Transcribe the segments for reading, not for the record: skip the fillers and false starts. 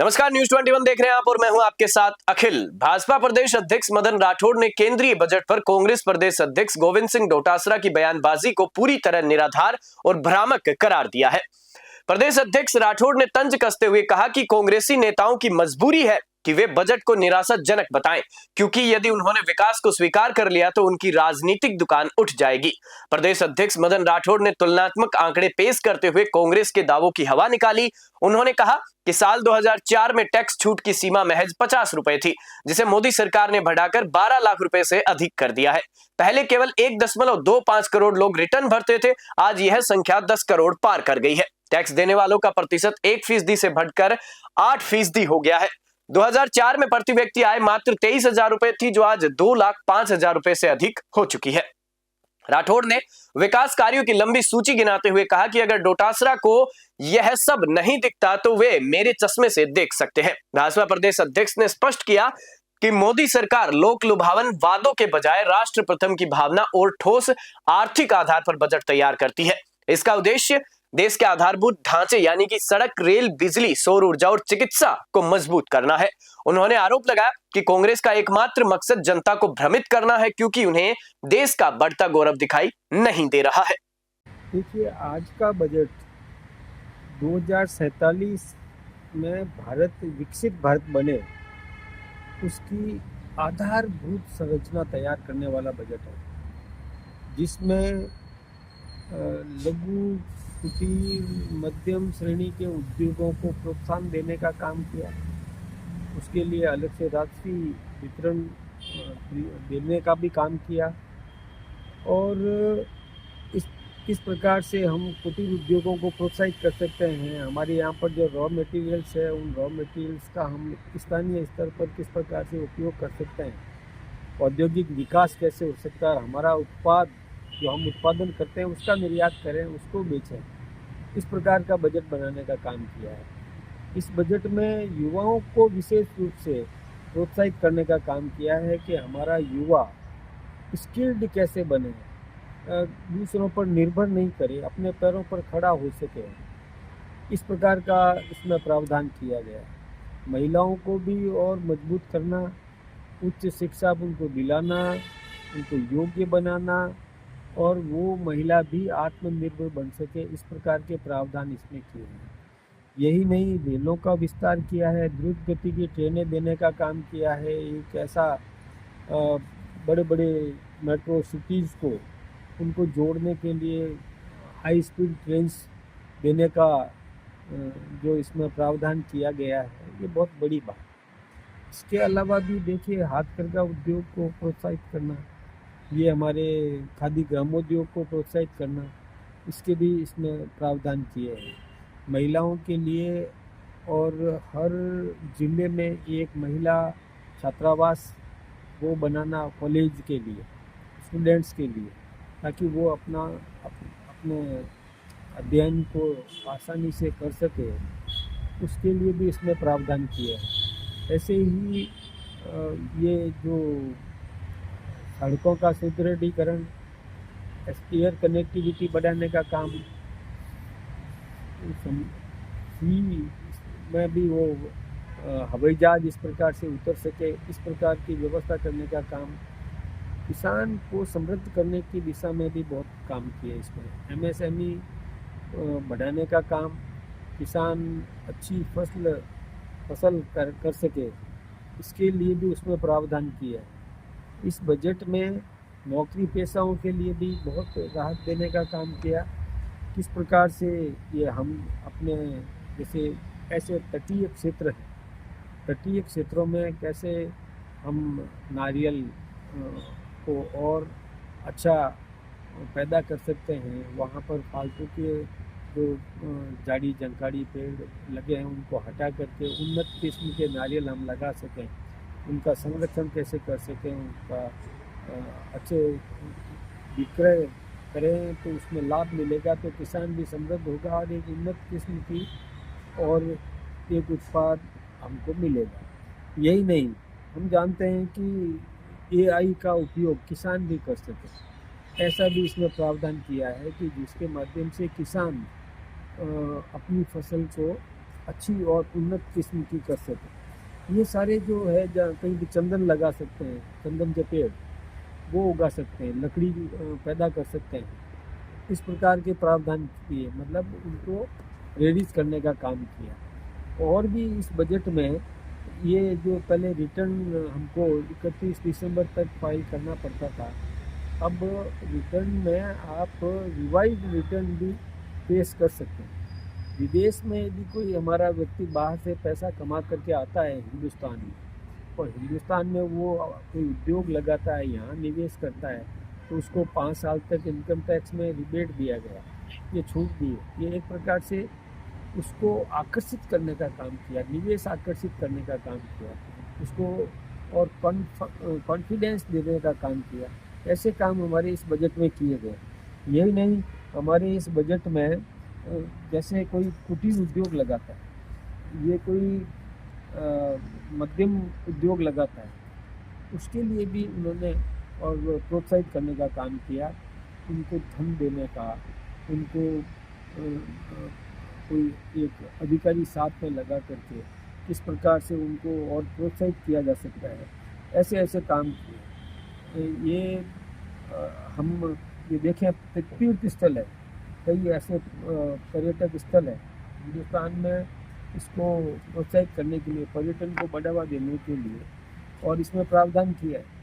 नमस्कार, न्यूज 21 देख रहे हैं आप और मैं हूं आपके साथ अखिल। भाजपा प्रदेश अध्यक्ष मदन राठौड़ ने केंद्रीय बजट पर कांग्रेस प्रदेश अध्यक्ष गोविंद सिंह डोटासरा की बयानबाजी को पूरी तरह निराधार और भ्रामक करार दिया है। प्रदेश अध्यक्ष राठौड़ ने तंज कसते हुए कहा कि कांग्रेसी नेताओं की मजबूरी है कि वे बजट को निराशाजनक बताएं, क्योंकि यदि उन्होंने विकास को स्वीकार कर लिया तो उनकी राजनीतिक दुकान उठ जाएगी। प्रदेश अध्यक्ष मदन राठौड़ ने तुलनात्मक आंकड़े पेश करते हुए कांग्रेस के दावों की हवा निकाली। उन्होंने कहा कि साल 2004 में टैक्स छूट की सीमा महज 50 रुपए थी, जिसे मोदी सरकार ने बढ़ाकर 12 लाख रुपए से अधिक कर दिया है। पहले केवल 1.25 करोड़ लोग रिटर्न भरते थे, आज यह संख्या 10 करोड़ पार कर गई है। टैक्स देने वालों का प्रतिशत 1% से बढ़कर 8% हो गया है। 2004 में प्रति व्यक्ति आय मात्र 23,000 रुपए थी, जो आज 2,05,000 रुपए से अधिक हो चुकी है। राठौड़ ने विकास कार्यों की लंबी सूची गिनाते हुए कहा कि अगर डोटासरा को यह सब नहीं दिखता तो वे मेरे चश्मे से देख सकते हैं। भाजपा प्रदेश अध्यक्ष ने स्पष्ट किया कि मोदी सरकार लोक लुभावन वादों के बजाय राष्ट्र प्रथम की भावना और ठोस आर्थिक आधार पर बजट तैयार करती है। इसका उद्देश्य देश के आधारभूत ढांचे यानी कि सड़क, रेल, बिजली, सौर ऊर्जा और चिकित्सा को मजबूत करना है। उन्होंने आरोप लगाया कि कांग्रेस का एकमात्र मकसद जनता को भ्रमित करना है, क्योंकि उन्हें देश का बढ़ता गौरव दिखाई नहीं दे रहा है। देखिए, आज का बजट 2047 में भारत विकसित भारत बने उसकी आधारभूत संरचना तैयार करने वाला बजट है, जिसमें लघु, कुटीर, मध्यम श्रेणी के उद्योगों को प्रोत्साहन देने का काम किया। उसके लिए अलग से राशि वितरण देने का भी काम किया और किस प्रकार से हम कुटीर उद्योगों को प्रोत्साहित कर सकते हैं। हमारे यहाँ पर जो रॉ मटेरियल्स है, उन रॉ मटेरियल्स का हम स्थानीय स्तर पर किस प्रकार से उपयोग कर सकते हैं, औद्योगिक विकास कैसे हो सकता है, हमारा उत्पाद जो हम उत्पादन करते हैं उसका निर्यात करें, उसको बेचें। इस प्रकार का बजट बनाने का काम किया है। इस बजट में युवाओं को विशेष रूप से प्रोत्साहित करने का काम किया है कि हमारा युवा स्किल्ड कैसे बने, दूसरों पर निर्भर नहीं करे, अपने पैरों पर खड़ा हो सके। इस प्रकार का इसमें प्रावधान किया गया है। महिलाओं को भी और मजबूत करना, उच्च शिक्षा उनको दिलाना, उनको योग्य बनाना और वो महिला भी आत्मनिर्भर बन सके, इस प्रकार के प्रावधान इसमें किए हैं। यही नहीं, रेलों का विस्तार किया है, द्रुत गति की ट्रेनें देने का काम किया है। एक ऐसा बड़े बड़े मेट्रो सिटीज़ को उनको जोड़ने के लिए हाई स्पीड ट्रेन्स देने का जो इसमें प्रावधान किया गया है, ये बहुत बड़ी बात। इसके अलावा भी देखिए, हाथकरघा उद्योग को प्रोत्साहित करना, ये हमारे खादी ग्रामोद्योग को प्रोत्साहित करना, इसके भी इसमें प्रावधान किए हैं। महिलाओं के लिए और हर जिले में एक महिला छात्रावास वो बनाना कॉलेज के लिए, स्टूडेंट्स के लिए, ताकि वो अपने अध्ययन को आसानी से कर सके, उसके लिए भी इसमें प्रावधान किया है। ऐसे ही ये जो सड़कों का सुदृढ़ीकरण, एयर कनेक्टिविटी बढ़ाने का काम, सी में भी वो हवाई जहाज इस प्रकार से उतर सके, इस प्रकार की व्यवस्था करने का काम, किसान को समृद्ध करने की दिशा में भी बहुत काम किए। इसमें MSME बढ़ाने का काम, किसान अच्छी फसल कर सके, इसके लिए भी उसमें प्रावधान किया है। इस बजट में नौकरी पेशाओं के लिए भी बहुत राहत देने का काम किया। किस प्रकार से ये हम अपने जैसे ऐसे तटीय क्षेत्र हैं, तटीय क्षेत्रों में कैसे हम नारियल को और अच्छा पैदा कर सकते हैं, वहाँ पर फालतू के जो झाड़ी झंकाड़ी पेड़ लगे हैं उनको हटा करके उन्नत किस्म के नारियल हम लगा सकें, उनका संरक्षण कैसे कर सकें, उनका अच्छे विक्रय करें तो उसमें लाभ मिलेगा, तो किसान भी समृद्ध होगा और एक उन्नत किस्म की और एक उत्पाद हमको मिलेगा। यही नहीं, हम जानते हैं कि AI का उपयोग किसान भी कर सके, ऐसा भी इसमें प्रावधान किया है कि जिसके माध्यम से किसान अपनी फसल को अच्छी और उन्नत किस्म की कर सकें। ये सारे जो है जहाँ कहीं भी चंदन लगा सकते हैं, चंदन के पेड़ वो उगा सकते हैं, लकड़ी पैदा कर सकते हैं। इस प्रकार के प्रावधान किए, मतलब उनको प्रेरित करने का काम किया। और भी इस बजट में ये जो पहले रिटर्न हमको 31 दिसंबर तक फाइल करना पड़ता था, अब रिटर्न में आप रिवाइज्ड रिटर्न भी पेश कर सकते हैं। विदेश में यदि कोई हमारा व्यक्ति बाहर से पैसा कमा करके आता है हिंदुस्तान में, और हिंदुस्तान में वो कोई उद्योग लगाता है, यहाँ निवेश करता है, तो उसको 5 साल तक इनकम टैक्स में रिबेट दिया गया, ये छूट दी है। ये एक प्रकार से उसको आकर्षित करने का काम किया, निवेश आकर्षित करने का काम किया, उसको और कॉन्फिडेंस देने का काम किया। ऐसे काम हमारे इस बजट में किए गए। यही नहीं, हमारे इस बजट में जैसे कोई कुटीर उद्योग लगाता है, ये कोई मध्यम उद्योग लगाता है, उसके लिए भी उन्होंने और प्रोत्साहित करने का काम किया, उनको धन देने का, उनको कोई एक अधिकारी साथ में लगा करके किस प्रकार से उनको और प्रोत्साहित किया जा सकता है, ऐसे ऐसे काम किए। ये हम ये देखें, तीर्थ स्थल है, कई ऐसे पर्यटक स्थल है हिंदुस्तान में, इसको प्रोत्साहित करने के लिए, पर्यटन को बढ़ावा देने के लिए, और इसमें प्रावधान किया है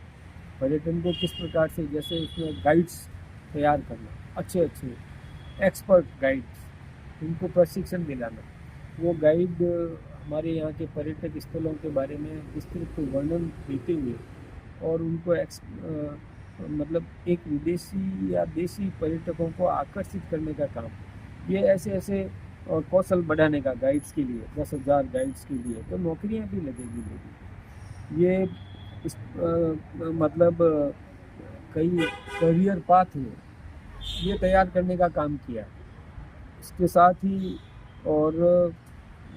पर्यटन को किस प्रकार से, जैसे इसमें गाइड्स तैयार करना, अच्छे अच्छे एक्सपर्ट गाइड्स, उनको प्रशिक्षण दिलाना। वो गाइड हमारे यहाँ के पर्यटक स्थलों के बारे में विस्तृत वर्णन देते हुए और उनको मतलब एक विदेशी या देशी पर्यटकों को आकर्षित करने का काम, ये ऐसे ऐसे कौशल बढ़ाने का गाइड्स के लिए 10,000 गाइड्स के लिए तो नौकरियां भी लगेगी लोगों। ये इस मतलब कई करियर पाथ है, ये तैयार करने का काम किया। इसके साथ ही और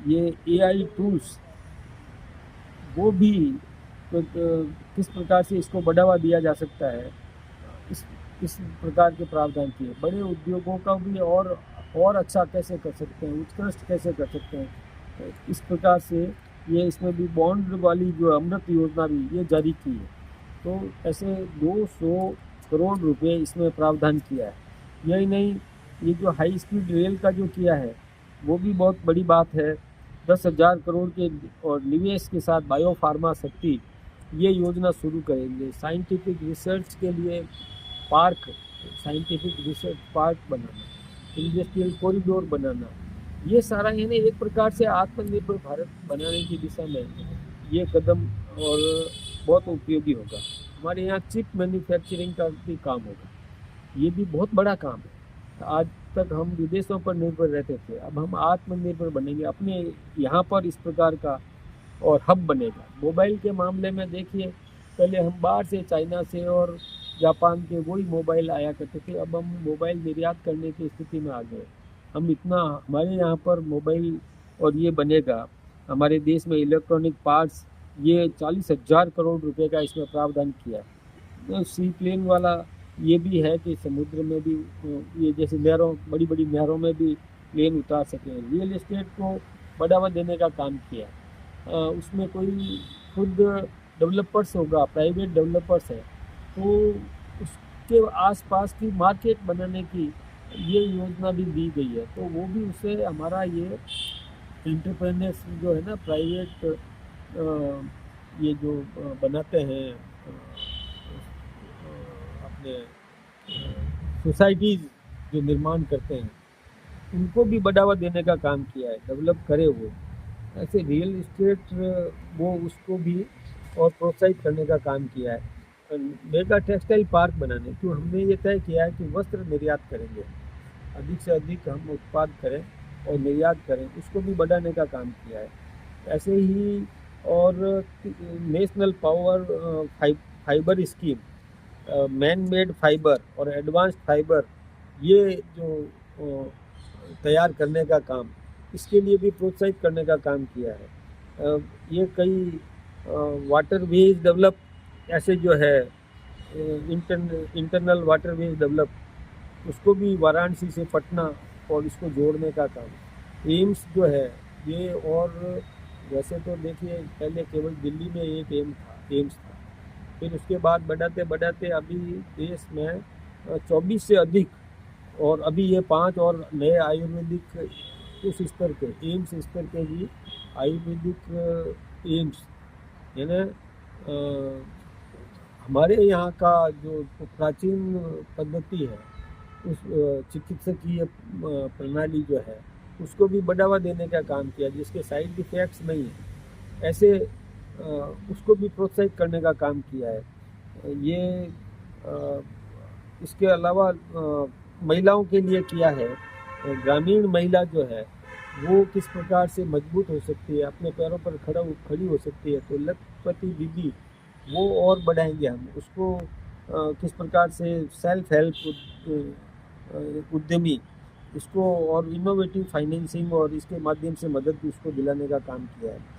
ये AI टूल्स, वो भी तो किस प्रकार से इसको बढ़ावा दिया जा सकता है, इस प्रकार के प्रावधान किए। बड़े उद्योगों का भी और अच्छा कैसे कर सकते हैं, उत्कृष्ट कैसे कर सकते हैं, तो इस प्रकार से ये इसमें भी बॉन्ड वाली जो अमृत योजना भी ये जारी की है। तो ऐसे 200 करोड़ रुपए इसमें प्रावधान किया है। यही नहीं, ये जो हाई स्पीड रेल का जो किया है वो भी बहुत बड़ी बात है। 10,000 करोड़ के और निवेश के साथ बायो फार्मा शक्ति ये योजना शुरू करेंगे। साइंटिफिक रिसर्च के लिए पार्क, साइंटिफिक रिसर्च पार्क बनाना, इंडस्ट्रियल कॉरिडोर बनाना, ये सारा यानी एक प्रकार से आत्मनिर्भर भारत बनाने की दिशा में ये कदम और बहुत उपयोगी होगा। हमारे यहाँ चिप मैन्युफैक्चरिंग का भी काम होगा, ये भी बहुत बड़ा काम है। आज तक हम विदेशों पर निर्भर रहते थे, अब हम आत्मनिर्भर बनेंगे, अपने यहाँ पर इस प्रकार का और हब बनेगा। मोबाइल के मामले में देखिए, पहले हम बाहर से चाइना से और जापान के वही मोबाइल आया करते थे, अब हम मोबाइल निर्यात करने की स्थिति में आ गए। हम इतना, हमारे यहाँ पर मोबाइल और ये बनेगा, हमारे देश में इलेक्ट्रॉनिक पार्ट्स, ये 40,000 करोड़ रुपए का इसमें प्रावधान किया। तो सी प्लेन वाला ये भी है कि समुद्र में भी ये जैसे नहरों, बड़ी बड़ी नहरों में भी प्लेन उतार सकें। रियल एस्टेट को बढ़ावा देने का काम किया। उसमें कोई खुद डेवलपर्स होगा, प्राइवेट डेवलपर्स है, तो उसके आसपास की मार्केट बनाने की ये योजना भी दी गई है। तो वो भी उससे हमारा ये एंटरप्रेन्योर्स जो है ना, प्राइवेट ये जो बनाते हैं अपने सोसाइटीज़ जो निर्माण करते हैं, उनको भी बढ़ावा देने का काम किया है, डेवलप करे वो। ऐसे रियल एस्टेट वो उसको भी और प्रोत्साहित करने का काम किया है। मेगा टेक्सटाइल पार्क बनाने, क्यों हमने ये तय किया है कि वस्त्र निर्यात करेंगे, अधिक से अधिक हम उत्पाद करें और निर्यात करें, उसको भी बढ़ाने का काम किया है। ऐसे ही और national power fibre scheme, man made fibre और एडवांस्ड फाइबर, ये जो तैयार करने का काम, इसके लिए भी प्रोत्साहित करने का काम किया है। ये कई वाटरवेज डेवलप, ऐसे जो है इंटरनल वाटरवेज डेवलप, उसको भी वाराणसी से पटना और इसको जोड़ने का काम। एम्स जो है ये और वैसे तो देखिए पहले केवल दिल्ली में एक एम्स था, फिर उसके बाद बढ़ाते बढ़ाते अभी देश में 24 से अधिक, और अभी ये 5 और नए आयुर्वेदिक उस स्तर के एम्स स्तर के भी आयुर्वेदिक एम्स, यानी हमारे यहाँ का जो प्राचीन पद्धति है उस चिकित्सकीय प्रणाली जो है उसको भी बढ़ावा देने का काम किया, जिसके साइड इफेक्ट्स नहीं है, ऐसे उसको भी प्रोत्साहित करने का काम किया है। ये इसके अलावा महिलाओं के लिए किया है। ग्रामीण महिला जो है वो किस प्रकार से मजबूत हो सकती है, अपने पैरों पर खड़ी हो सकती है, तो लखपति दीदी वो और बढ़ाएंगे हम उसको। किस प्रकार से सेल्फ हेल्प उद्यमी, इसको और इनोवेटिव फाइनेंसिंग और इसके माध्यम से मदद उसको दिलाने का काम किया है।